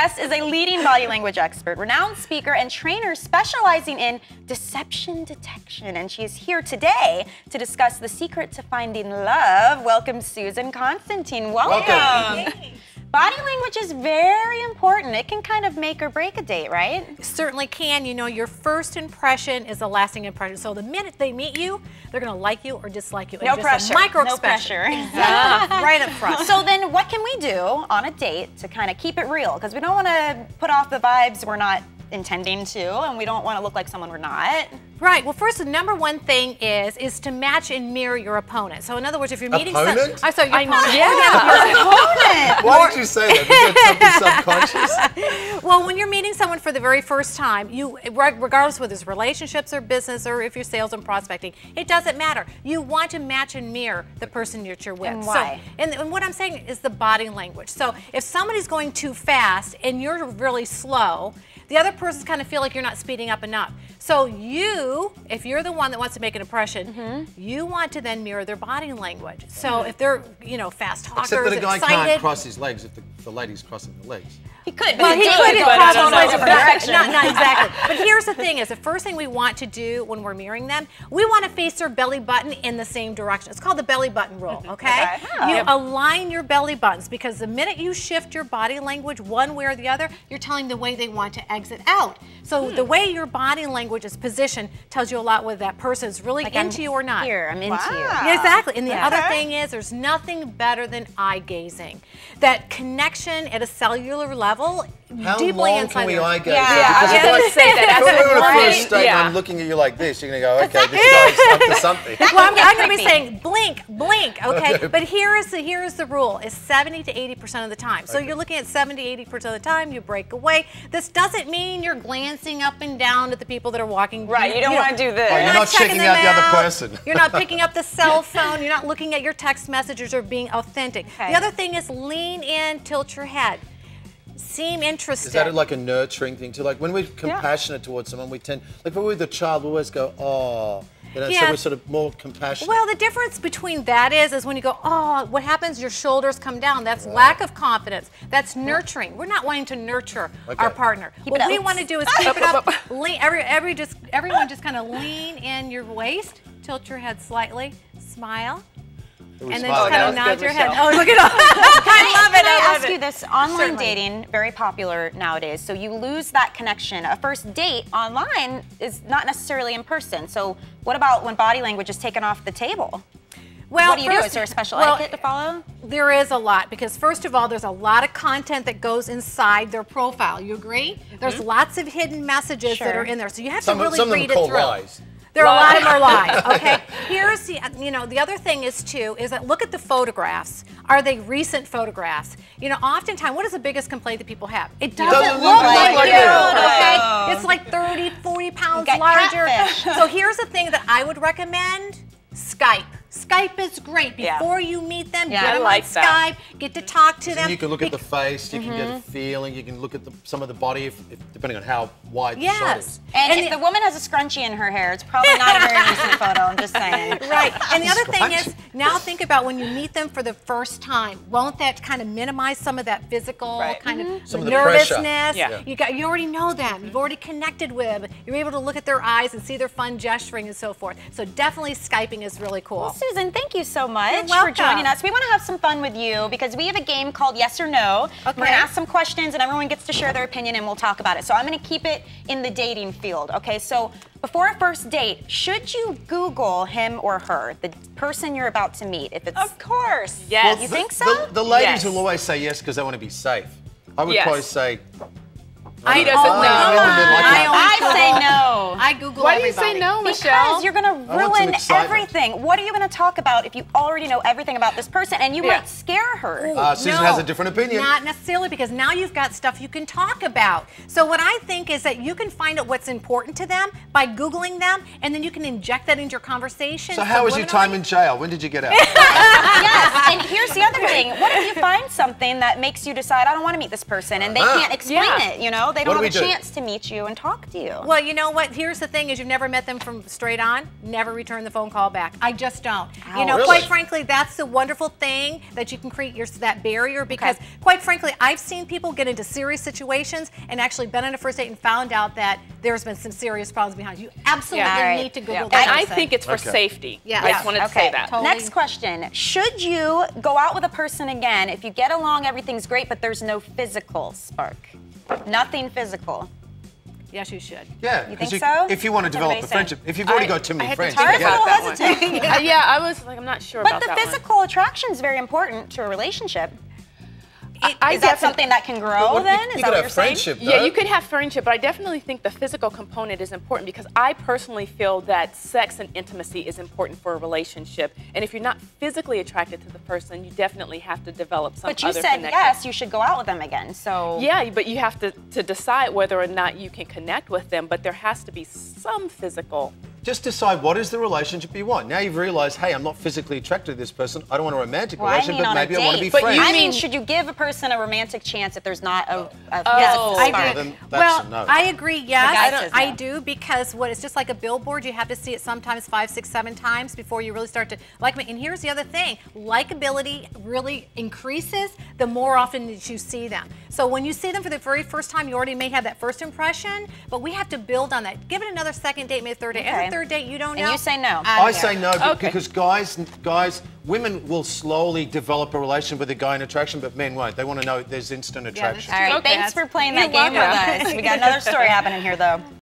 guest is a leading body language expert, renowned speaker, and trainer specializing in deception detection. And she is here today to discuss the secret to finding love. Welcome, Susan Constantine. Welcome. Body language is very important. It can kind of make or break a date, right? Certainly can. You know, your first impression is the lasting impression. So the minute they meet you, they're going to like you or dislike you. No pressure. No pressure. Exactly. Right up front. So then what can we do on a date to kind of keep it real? Because we don't want to put off the vibes we're not intending to, and we don't want to look like someone we're not. Right. Well, first, the number one thing is to match and mirror your opponent. So in other words, if you're meeting someone, opponent. Why did you say that? Was there something subconscious? Well, when you're meeting someone for the very first time, you, regardless whether it's relationships or business or if you're sales and prospecting, it doesn't matter. You want to match and mirror the person that you're with. And why? So, and what I'm saying is the body language. So if somebody's going too fast and you're really slow, the other person's kind of feel like you're not speeding up enough. So you, if you're the one that wants to make an impression, you want to then mirror their body language. So if they're, you know, fast talkers, except that a guy excited, can't cross his legs if the lady's crossing the legs. He could, well, but he could cross in a different direction. Not exactly. But here's the thing: is the first thing we want to do when we're mirroring them, we want to face their belly button in the same direction. It's called the belly button rule. Okay. You align your belly buttons, because the minute you shift your body language one way or the other, you're telling the way they want to exit out. So the way your body language is positioned tells you a lot whether that person is really into you or not. Here, I'm into you. Yeah, exactly. And the other thing is, there's nothing better than eye gazing. That connection at a cellular level. How deeply long can we eye gaze? I was going to say that. If we're on a first date and I'm looking at you like this, you're going to go, okay, this guy's up to something. Well, I'm going to be saying blink, blink, okay? But here is the rule, is 70 to 80% of the time. So you're looking at 70, 80% of the time, you break away. This doesn't mean you're glancing up and down at the people that are walking. Right, you don't want to do this. Oh, you're not checking out the other person. You're not picking up the cell phone. You're not looking at your text messages or being authentic. The other thing is lean in, tilt your head. Seem interested. Is that like a nurturing thing too? Like when we're compassionate towards someone, we tend, like when we're with a child, we always go, oh. You know, so we're sort of more compassionate. Well, the difference between that is when you go, oh, what happens? Your shoulders come down. That's lack of confidence. That's nurturing. We're not wanting to nurture our partner. What we want to do is keep it up. Everyone just kind of lean in your waist, tilt your head slightly, smile. And then just kind of nod your head. Oh, look at all. I love it. I ask you this, online dating, very popular nowadays, so you lose that connection. A first date online is not necessarily in person. So what about when body language is taken off the table? Well, what do you do? Is there a special etiquette to follow? There is a lot, because first of all, there's a lot of content that goes inside their profile. You agree? There's lots of hidden messages that are in there, so you have to really read it through. Lies. There are a lot of them are lies, okay? Here's the, the other thing is too, is that look at the photographs. Are they recent photographs? You know, oftentimes, what is the biggest complaint that people have? It doesn't look like you, okay? It's like 30, 40 pounds larger. So here's the thing that I would recommend, Skype. Skype is great. Before you meet them, get them on Skype, get to talk to them. You can look at the face, you can get a feeling, you can look at some of the body, if depending on how wide the shot is. And if the woman has a scrunchie in her hair, it's probably not a very recent photo, I'm just saying. Right. And the other thing is, now think about when you meet them for the first time. Won't that kind of minimize some of that physical kind of nervousness? You already know them. You've already connected with them. You're able to look at their eyes and see their fun gesturing and so forth. So definitely Skyping is really cool. Well, Susan, thank you so much for joining us. We want to have some fun with you because we have a game called Yes or No. We're going to ask some questions and everyone gets to share their opinion and we'll talk about it. So I'm going to keep it in the dating field, okay? So before a first date, should you Google him or her, the person you're about to meet? If it's Of course. Yes. Well, you think so? The ladies will always say yes because they want to be safe. I would probably say... He doesn't know. I say no. I Google Why do you say no, Michelle? Because you're going to ruin everything. What are you going to talk about if you already know everything about this person and you might scare her? Susan has a different opinion. Not necessarily, because now you've got stuff you can talk about. So what I think is that you can find out what's important to them by Googling them, and then you can inject that into your conversation. So how was your time in jail? When did you get out? Yes, and here's the other thing. What if you find something that makes you decide, I don't want to meet this person, and they can't explain it, you know? they don't What have do a we do? chance to meet you and talk to you. Well, you know what? Here's the thing: is you've never met them from straight on. Never return the phone call back. I just don't. You know, Really? quite frankly, that's the wonderful thing that you can create that barrier. Because, quite frankly, I've seen people get into serious situations and actually been on a first date and found out that there's been some serious problems behind. You absolutely need to Google that. And I think it's for safety. Yeah. I just wanted to say that. Totally. Next question. Should you go out with a person again if you get along, everything's great, but there's no physical spark? Nothing physical. Yes, you should. Yeah, You think 'cause so? if you want to develop a Everybody's friendship, if you've already got too I many had to friends, think you Tara's a get little it. hesitant. Yeah, I was like, I'm not sure But about the that physical attraction is very important to a relationship. Is that something that can grow Well, then? you Is could that what have you're saying? friendship, though. Yeah, you could have friendship, but I definitely think the physical component is important because I personally feel that sex and intimacy is important for a relationship. And if you're not physically attracted to the person, you definitely have to develop some But you other said connection. yes, you should go out with them again. So Yeah, but you have to decide whether or not you can connect with them, but there has to be some physical. Just decide what is the relationship you want. Now you've realised, hey, I'm not physically attracted to this person. I don't want a romantic Well, I relationship, mean but on a maybe I want to be date. But friends. you I mean, mean- should you give a person a romantic chance if there's not a Yes, physical I spark? do. Then that's Well, a no. I agree. Yes, guy says I no. do because it's just like a billboard. You have to see it sometimes 5, 6, 7 times before you really start to like me. And here's the other thing: likability really increases the more often that you see them. So when you see them for the very first time, you already may have that first impression, but we have to build on that. Give it another second date, maybe a third date. Okay. Every third date, you don't know. And you say no. I say no Okay. because women will slowly develop a relationship with a guy in attraction, but men won't. They want to know there's instant attraction. All right, Okay. thanks for playing You're that game with welcome. us. We got another story happening here, though.